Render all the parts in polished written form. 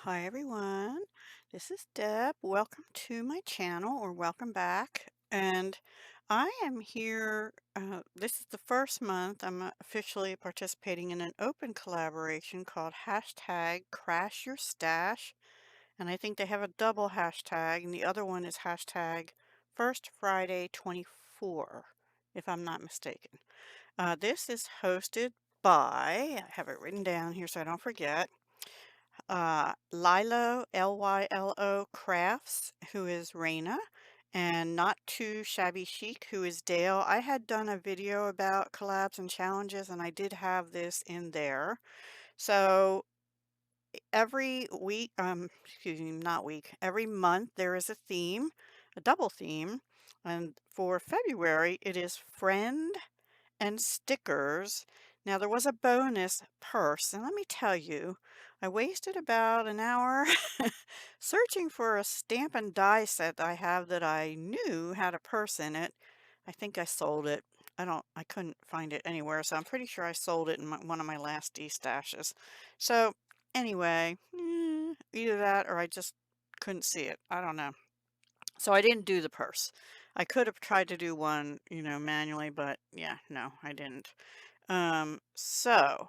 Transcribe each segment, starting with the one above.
Hi everyone, this is Deb. Welcome to my channel or welcome back. And I am here, this is the first month I'm officially participating in an open collaboration called hashtag Crash Your Stash. And I think they have a double hashtag and the other one is hashtag First Friday 24, if I'm not mistaken. This is hosted by, I have it written down here so I don't forget, Lilo, Lylo Crafts, who is Raina, and Not Too Shabby Chic, who is Dale. I had done a video about collabs and challenges, and I did have this in there. So every week, excuse me, not week, every month there is a theme, a double theme. And for February, it is friend and stickers. Now there was a bonus purse, and let me tell you, I wasted about an hour searching for a stamp and die set I have that I knew had a purse in it. I think I sold it. I couldn't find it anywhere, so I'm pretty sure I sold it in one of my last D-stashes. So anyway, either that or I just couldn't see it. I don't know. So I didn't do the purse. I could have tried to do one, manually, but yeah, no, I didn't. So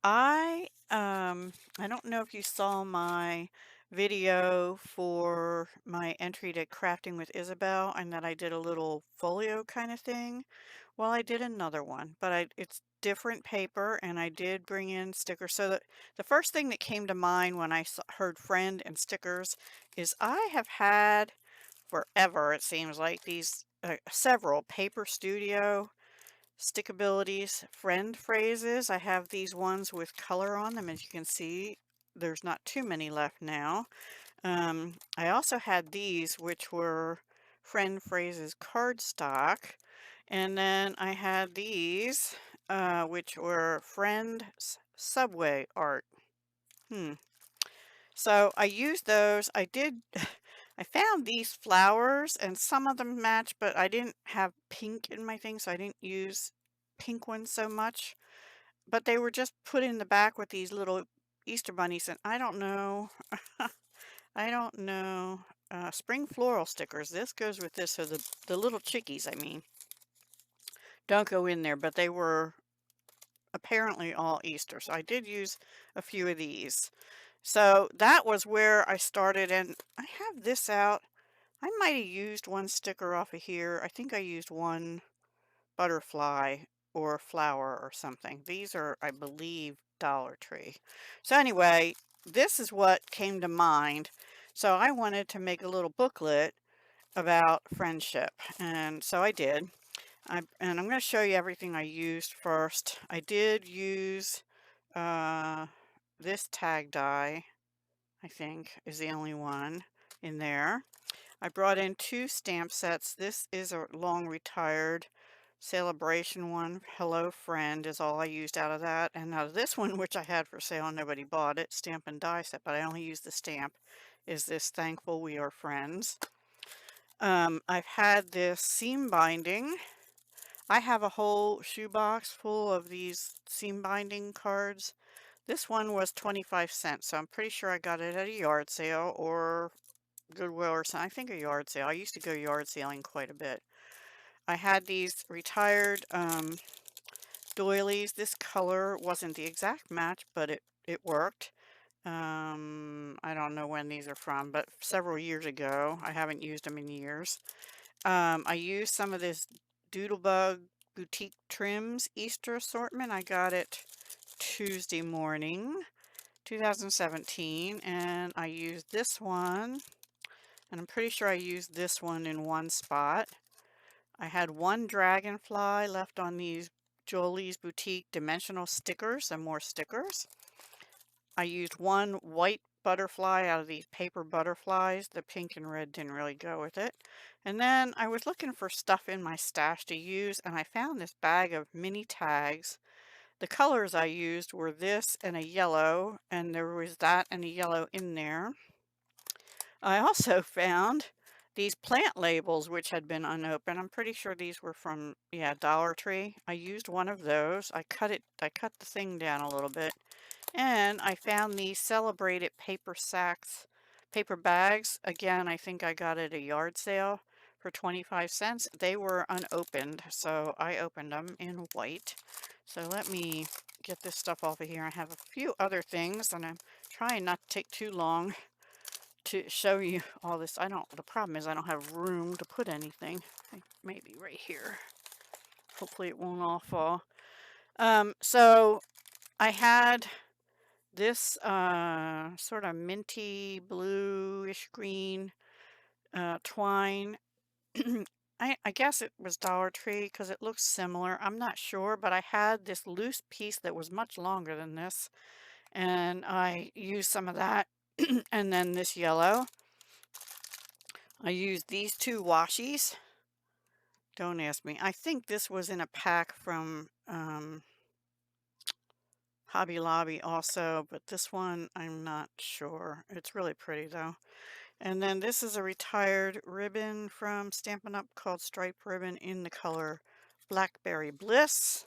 I don't know if you saw my video for my entry to Crafting with Isabel and that I did a little folio kind of thing. Well, I did another one, but it's different paper and I did bring in stickers. So the first thing that came to mind when I heard friend and stickers is I have had forever, it seems like, these several Paper Studio Stickabilities friend phrases. I have these ones with color on them. As you can see, there's not too many left now. I also had these, which were friend phrases cardstock. And then I had these, which were friend subway art. Hmm. So I used those. I did, I found these flowers and some of them match, but I didn't have pink in my thing, so I didn't use pink ones so much. But they were just put in the back with these little Easter bunnies, and I don't know, I don't know. Spring floral stickers. This goes with this, so the little chickies, I mean, don't go in there, but they were apparently all Easter. So I did use a few of these. So that was where I started, and I have this out. I might have used one sticker off of here. I think I used one butterfly or flower or something. These are, I believe, Dollar Tree. So anyway, this is what came to mind. So I wanted to make a little booklet about friendship, and so I did. And I'm going to show you everything I used first. I did use uh, this tag die, I think, is the only one in there. I brought in two stamp sets. This is a long retired celebration one. Hello Friend is all I used out of that. And out of this one, which I had for sale and nobody bought it, stamp and die set, but I only used the stamp, is this Thankful We Are Friends. I've had this seam binding. I have a whole shoebox full of these seam binding cards. This one was 25 cents, so I'm pretty sure I got it at a yard sale or Goodwill or something. I think a yard sale. I used to go yard sailing quite a bit. I had these retired doilies. This color wasn't the exact match, but it worked. I don't know when these are from, but several years ago. I haven't used them in years. I used some of this Doodlebug Boutique Trims Easter assortment. I got it Tuesday morning, 2017, and I used this one, and I'm pretty sure I used this one in one spot. I had one dragonfly left on these Jolie's Boutique dimensional stickers and more stickers. I used one white butterfly out of these paper butterflies. The pink and red didn't really go with it. And then I was looking for stuff in my stash to use, and I found this bag of mini tags. The colors I used were this and a yellow, and there was that and a yellow in there. I also found these plant labels which had been unopened. I'm pretty sure these were from, yeah, Dollar Tree. I used one of those. I cut the thing down a little bit And I found these celebrated paper sacks, paper bags. Again, I think I got at a yard sale for 25 cents. They were unopened, so I opened them in white. So let me get this stuff off of here. I have a few other things, and I'm trying not to take too long to show you all this. The problem is I don't have room to put anything. Maybe right here. Hopefully it won't all fall. So I had this sort of minty bluish green twine. I guess it was Dollar Tree because it looks similar. I'm not sure, but I had this loose piece that was much longer than this, and I used some of that. And then this yellow. I used these two washies. Don't ask me. I think this was in a pack from Hobby Lobby also, but this one I'm not sure. It's really pretty though. And then this is a retired ribbon from Stampin' Up! Called Stripe Ribbon in the color Blackberry Bliss.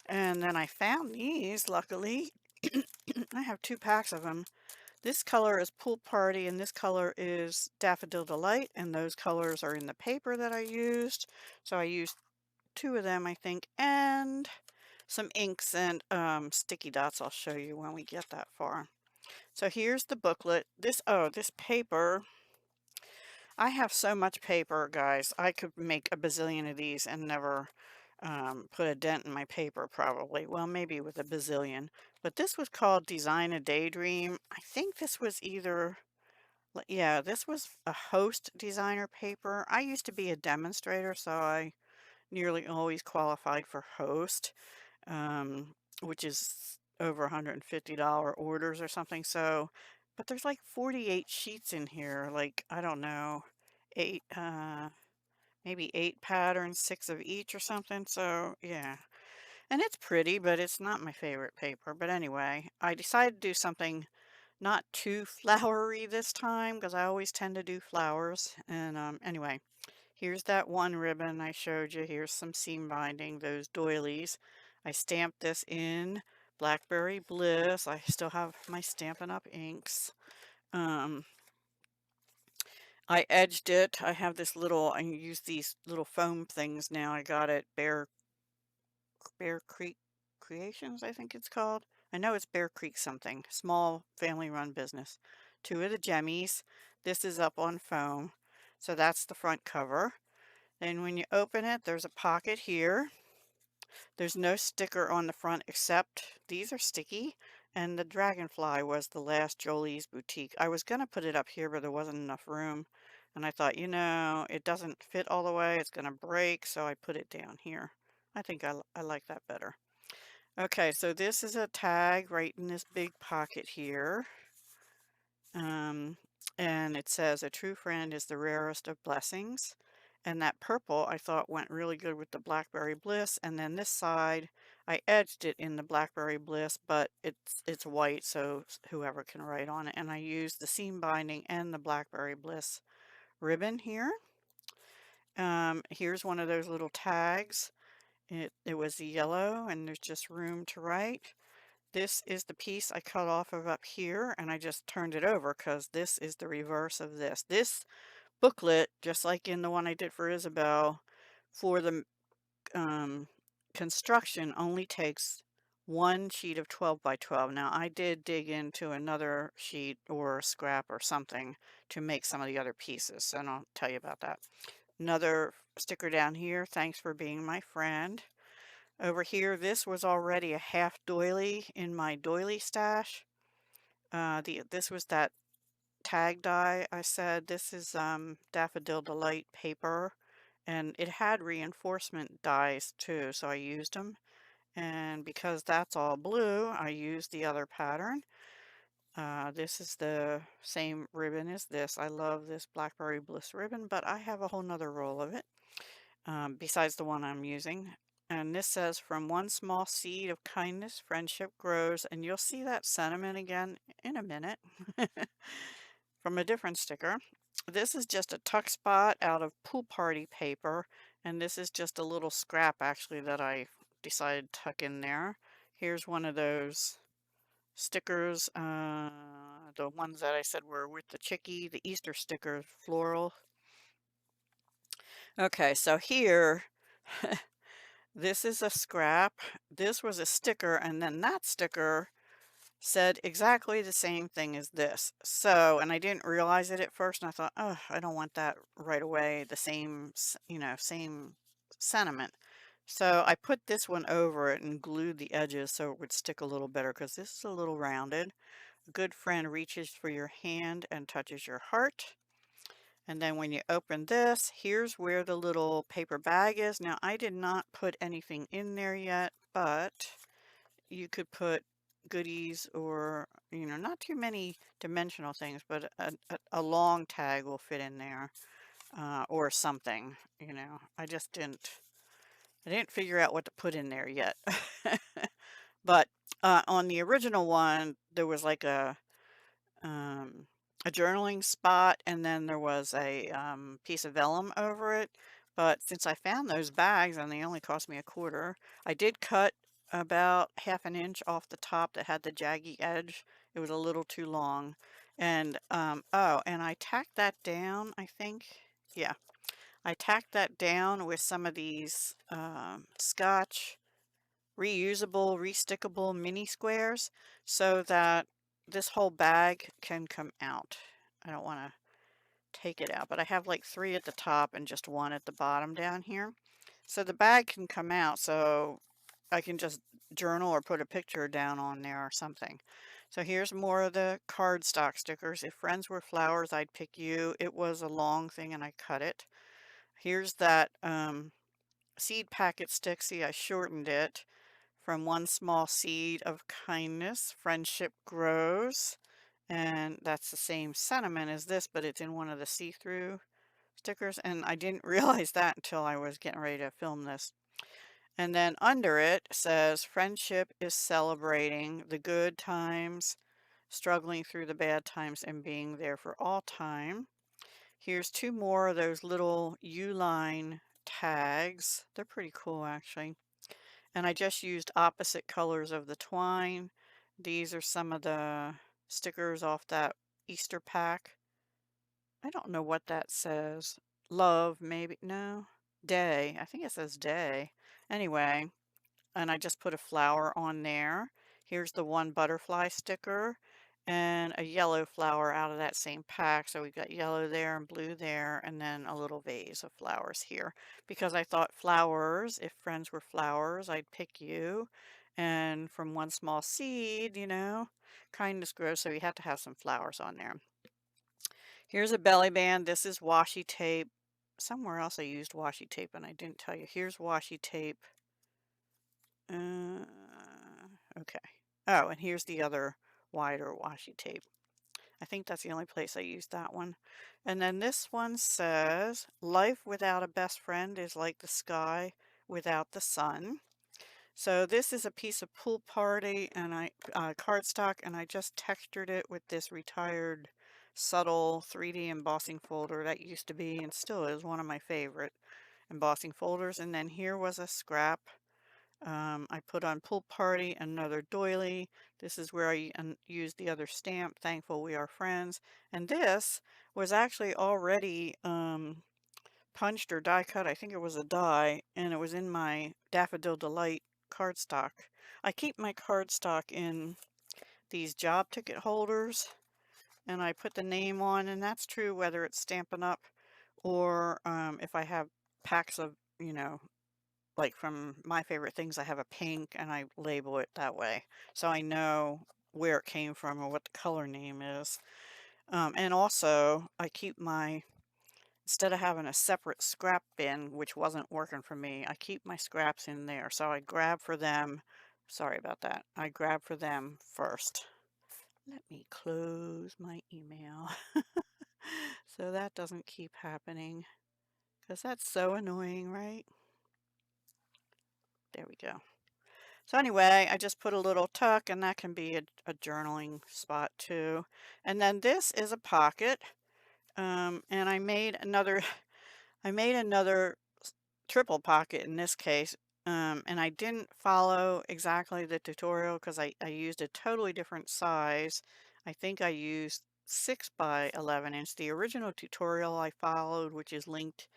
And then I found these, luckily. I have 2 packs of them. This color is Pool Party, and this color is Daffodil Delight, and those colors are in the paper that I used. So I used 2 of them, I think, and some inks and sticky dots I'll show you when we get that far. So here's the booklet. This paper, I have so much paper, guys. I could make a bazillion of these and never put a dent in my paper, probably. Well, maybe with a bazillion. But this was called Design a Daydream. I think this was yeah, this was a host designer paper. I used to be a demonstrator, so I nearly always qualified for host, which is over $150 orders or something. So, but there's like 48 sheets in here. Like, I don't know, eight, maybe 8 patterns, 6 of each or something. So, yeah. And it's pretty, but it's not my favorite paper. But anyway, I decided to do something not too flowery this time because I always tend to do flowers. And anyway, here's that one ribbon I showed you. Here's some seam binding, those doilies. I stamped this in Blackberry Bliss. I still have my Stampin' Up! Inks. Um, I edged it. I use these little foam things now. I got it Bear Creek Creations, I think it's called. I know it's Bear Creek something. Small family-run business. 2 of the jemmies. This is up on foam. So that's the front cover. Then when you open it, there's a pocket here. There's no sticker on the front except these are sticky. And the dragonfly was the last Jolie's Boutique. I was going to put it up here, but there wasn't enough room. And I thought, it doesn't fit all the way. It's going to break. So I put it down here. I think I like that better. Okay, so this is a tag right in this big pocket here. Um, and it says, a true friend is the rarest of blessings. And that purple I thought went really good with the Blackberry Bliss. And then this side, I edged it in the Blackberry Bliss, but it's white, so whoever can write on it. And I used the seam binding and the Blackberry Bliss ribbon here. Here's one of those little tags. It was the yellow, and there's just room to write. This is the piece I cut off of up here, and I just turned it over because this is the reverse of this. This booklet, just like in the one I did for Isabel, for the um, construction only takes 1 sheet of 12 by 12. Now, I did dig into another sheet or scrap or something to make some of the other pieces, so I'll tell you about that. Another sticker down here, thanks for being my friend. Over here, this was already a half doily in my doily stash. This was that tag die I said. This is Daffodil Delight paper, and it had reinforcement dies too, so I used them. And because that's all blue, I used the other pattern. This is the same ribbon as this. I love this Blackberry Bliss ribbon, but I have a whole nother roll of it. Besides the one I'm using. And this says, from one small seed of kindness, friendship grows. And you'll see that sentiment again in a minute from a different sticker. This is just a tuck spot out of Pool Party paper. And this is just a little scrap, actually, that I decided to tuck in there. Here's one of those stickers, the ones that I said were with the chickie, the Easter stickers, floral. Okay, so here, this is a scrap. This was a sticker, and then that sticker said exactly the same thing as this. So, and I didn't realize it at first, and I thought, oh, I don't want that right away, the same, same sentiment. So I put this one over it and glued the edges so it would stick a little better because this is a little rounded. A good friend reaches for your hand and touches your heart. And then when you open this, here's where the little paper bag is. Now, I did not put anything in there yet, but you could put goodies or, not too many dimensional things, but a long tag will fit in there, or something, I didn't figure out what to put in there yet. But on the original one, there was like um, a journaling spot, and then there was a piece of vellum over it. But since I found those bags and they only cost me a quarter, I did cut about half an inch off the top that had the jaggy edge. It was a little too long. And oh, and I tacked that down, I think. Yeah, I tacked that down with some of these Scotch reusable, restickable mini squares so that this whole bag can come out. I don't want to take it out, but I have like 3 at the top and just 1 at the bottom down here. So the bag can come out, so I can just journal or put a picture down on there or something. So here's more of the cardstock stickers. If friends were flowers, I'd pick you. It was a long thing and I cut it. Here's that seed packet stick. See, I shortened it. From one small seed of kindness, friendship grows. And that's the same sentiment as this, but it's in one of the see-through stickers. And I didn't realize that until I was getting ready to film this. And then under it says, friendship is celebrating the good times, struggling through the bad times, and being there for all time. Here's 2 more of those little U-line tags. They're pretty cool, actually. And I just used opposite colors of the twine. These are some of the stickers off that Easter pack. I don't know what that says. Love, maybe. No. Day. I think it says day. Anyway, and I just put a flower on there. Here's the one butterfly sticker and a yellow flower out of that same pack. So we've got yellow there and blue there, and then a little vase of flowers here. Because I thought flowers, if friends were flowers, I'd pick you. And from one small seed, kindness grows, so you have to have some flowers on there. Here's a belly band. This is washi tape. Somewhere else I used washi tape and I didn't tell you. Here's washi tape. Uh, okay. Oh, and here's the other wider washi tape. I think that's the only place I used that one. And then this one says, life without a best friend is like the sky without the sun. So this is a piece of pool party and cardstock, and I just textured it with this retired subtle 3D embossing folder that used to be and still is one of my favorite embossing folders. And then here was a scrap. I put on pool party, another doily. This is where I used the other stamp, thankful we are friends. And this was actually already punched or die cut. I think it was a die, and it was in my Daffodil Delight cardstock. I keep my cardstock in these job ticket holders, and I put the name on, and that's true whether it's Stampin' Up! Or if I have packs of, like from My Favorite Things, I have a pink and I label it that way. So I know where it came from or what the color name is. And also I keep instead of having a separate scrap bin, which wasn't working for me, I keep my scraps in there. So I grab for them. Sorry about that. I grab for them first. Let me close my email so that doesn't keep happening because that's so annoying, right? There we go. So anyway, I just put a little tuck, and that can be a journaling spot too. And then this is a pocket, and I made another triple pocket in this case. And I didn't follow exactly the tutorial because I used a totally different size. I think I used 6 by 11 inch. The original tutorial I followed, which is linked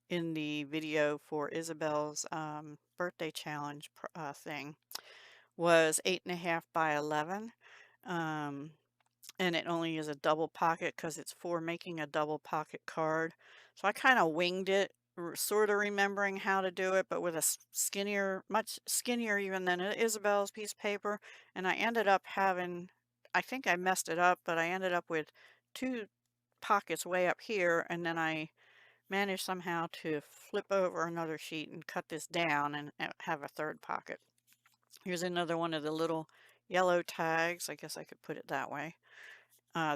in the video for Isabel's birthday challenge thing, was 8.5 by 11. Um, and it only is a double pocket because it's for making a double pocket card. So I kind of winged it, sort of remembering how to do it, but with a skinnier, much skinnier even than Isabel's piece of paper. And I ended up having, I think I messed it up, but I ended up with two pockets way up here, and then I managed somehow to flip over another sheet and cut this down and have a third pocket. Here's another one of the little yellow tags. I guess I could put it that way.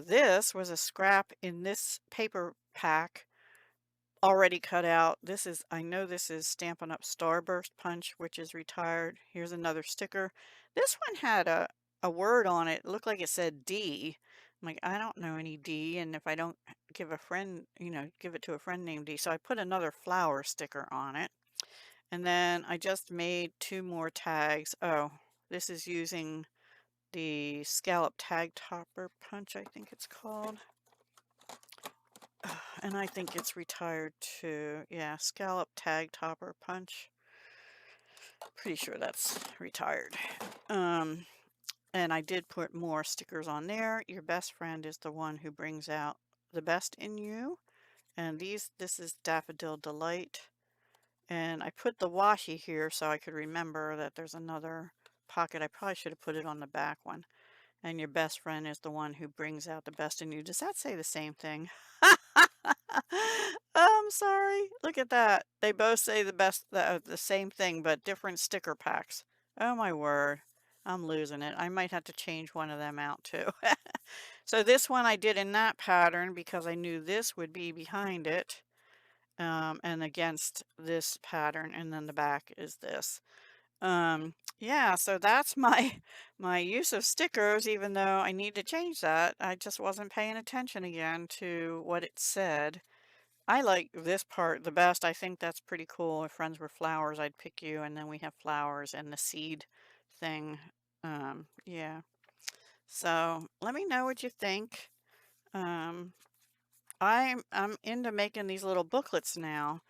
This was a scrap in this paper pack already cut out. This is, I know this is Stampin' Up! Starburst Punch, which is retired. Here's another sticker. This one had a word on it. It looked like it said D. I'm like, I don't know any D, and if I don't give a friend, give it to a friend named D. So I put another flower sticker on it. And then I just made two more tags. Oh, this is using the scallop tag topper punch, I think it's called. And I think it's retired too. Yeah, scallop tag topper punch. Pretty sure that's retired. And I did put more stickers on there. Your best friend is the one who brings out the best in you. And this is Daffodil Delight. And I put the washi here so I could remember that there's another pocket. I probably should have put it on the back one. And your best friend is the one who brings out the best in you. Does that say the same thing? I'm sorry. Look at that. They both say the same thing, but different sticker packs. Oh my word. I'm losing it. I might have to change one of them out too. So this one I did in that pattern because I knew this would be behind it, and against this pattern, and then the back is this. Yeah, so that's my my use of stickers, even though I need to change that. I just wasn't paying attention again to what it said. I like this part the best. I think that's pretty cool. If friends were flowers, I'd pick you, and then we have flowers and the seed thing. Yeah. So let me know what you think. Um, I'm into making these little booklets now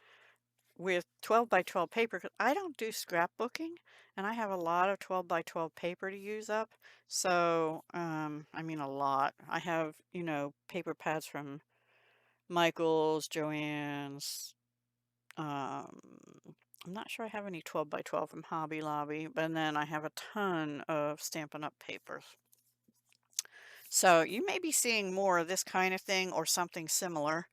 with 12 by 12 paper 'cause I don't do scrapbooking, and I have a lot of 12 by 12 paper to use up. So, I mean a lot. I have, paper pads from Michael's, Joann's. I'm not sure I have any 12 by 12 from Hobby Lobby, but then I have a ton of Stampin' Up! Papers. So you may be seeing more of this kind of thing or something similar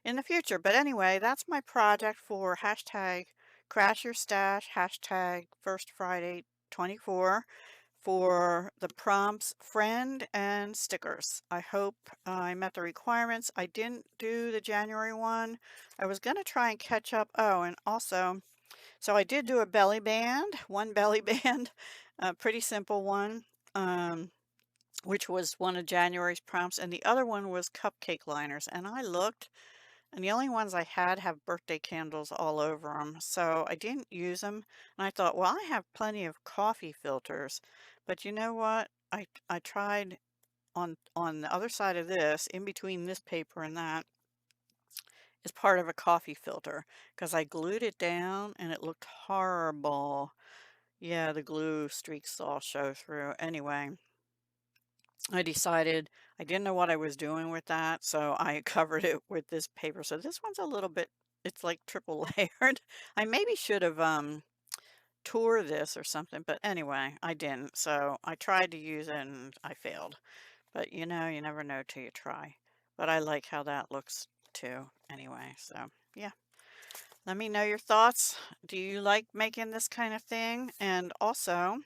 in the future. But anyway, that's my project for hashtag Crash Your Stash, hashtag First Friday 24 for the prompts, friend, and stickers. I hope I met the requirements. I didn't do the January one. I was going to try and catch up. Oh, and also, so I did do a belly band, one belly band, a pretty simple one, which was one of January's prompts, and the other one was cupcake liners. And I looked, and the only ones I had have birthday candles all over them, so I didn't use them. And I thought, well, I have plenty of coffee filters. But you know what? I tried on the other side of this, in between this paper and that, is part of a coffee filter because I glued it down and it looked horrible. Yeah, the glue streaks all show through. Anyway, I decided I didn't know what I was doing with that, so I covered it with this paper. So this one's a little bit, it's like triple layered. I maybe should have tore this or something, but anyway, I didn't. So I tried to use it and I failed. But you never know till you try. But I like how that looks too anyway. So yeah, let me know your thoughts. Do you like making this kind of thing? And also,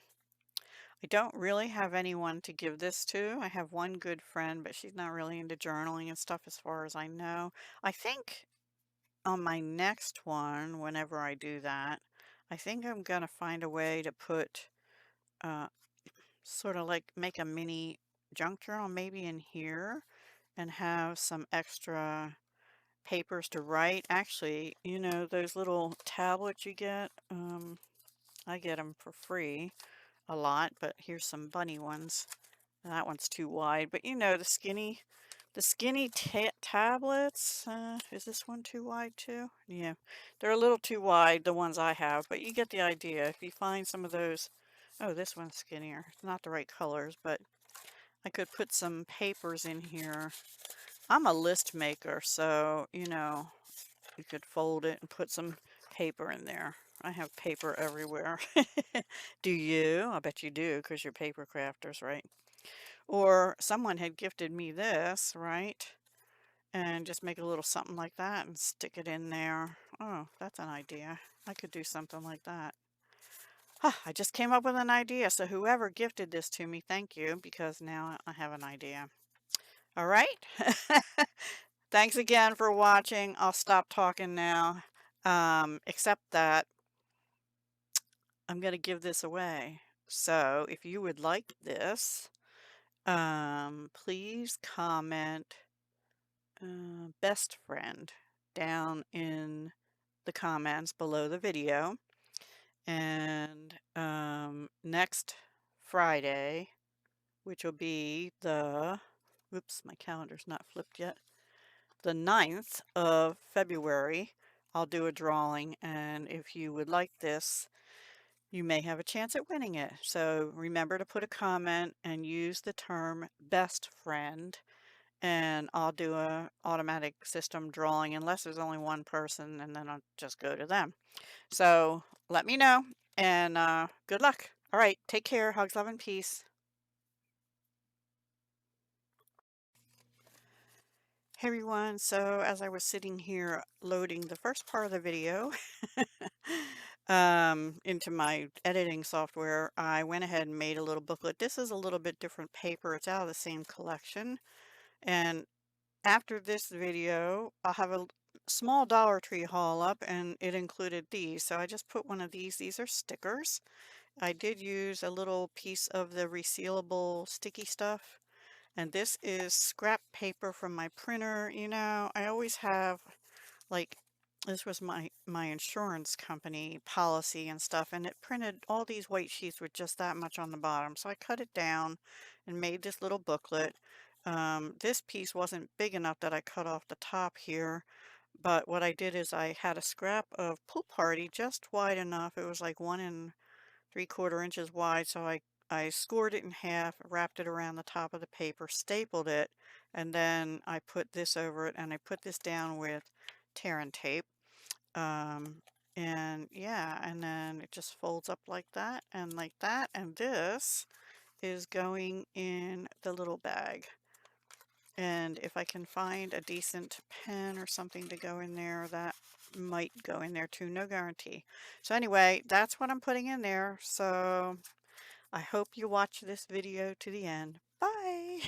I don't really have anyone to give this to. I have one good friend, but she's not really into journaling and stuff as far as I know. I think on my next one, whenever I do that, I think I'm going to find a way to put, uh, sort of like make a mini junk journal maybe in here and have some extra papers to write. Actually, those little tablets you get, I get them for free a lot, but here's some bunny ones. That one's too wide, but you know, the skinny tablets. Is this one too wide too? Yeah, they're a little too wide, the ones I have, but you get the idea. If you find some of those, oh, this one's skinnier. It's not the right colors, but I could put some papers in here. I'm a list maker, so, you know, you could fold it and put some paper in there. I have paper everywhere. Do you? I bet you do, because you're paper crafters, right? Or someone had gifted me this, right? And just make a little something like that and stick it in there. Oh, that's an idea. I could do something like that. I just came up with an idea. So whoever gifted this to me, thank you, because now I have an idea. All right. Thanks again for watching. I'll stop talking now. Except that I'm going to give this away. So if you would like this, please comment best friend down in the comments below the video. And next Friday, which will be the, whoops, my calendar's not flipped yet, the 9th of February, I'll do a drawing. And if you would like this, you may have a chance at winning it. So remember to put a comment and use the term best friend, and I'll do a automatic system drawing unless there's only one person, and then I'll just go to them. So let me know, and good luck. All right, take care. Hugs, love, and peace. Hey everyone, so as I was sitting here loading the first part of the video into my editing software, I went ahead and made a little booklet. This is a little bit different paper. It's out of the same collection. And after this video, I'll have a small Dollar Tree haul up, and it included these. So I just put one of these. These are stickers. I did use a little piece of the resealable sticky stuff. And this is scrap paper from my printer. You know, I always have, like, this was my insurance company policy and stuff, and it printed all these white sheets with just that much on the bottom. So I cut it down and made this little booklet. This piece wasn't big enough that I cut off the top here, but what I did is I had a scrap of Pool Party just wide enough. It was like 1 3/4 inches wide, so I scored it in half, wrapped it around the top of the paper, stapled it, and then I put this over it, and I put this down with tear and tape. Um, and yeah, and then it just folds up like that and like that, and this is going in the little bag. And if I can find a decent pen or something to go in there, that might go in there too. No guarantee. So anyway, that's what I'm putting in there. So I hope you watch this video to the end. Bye!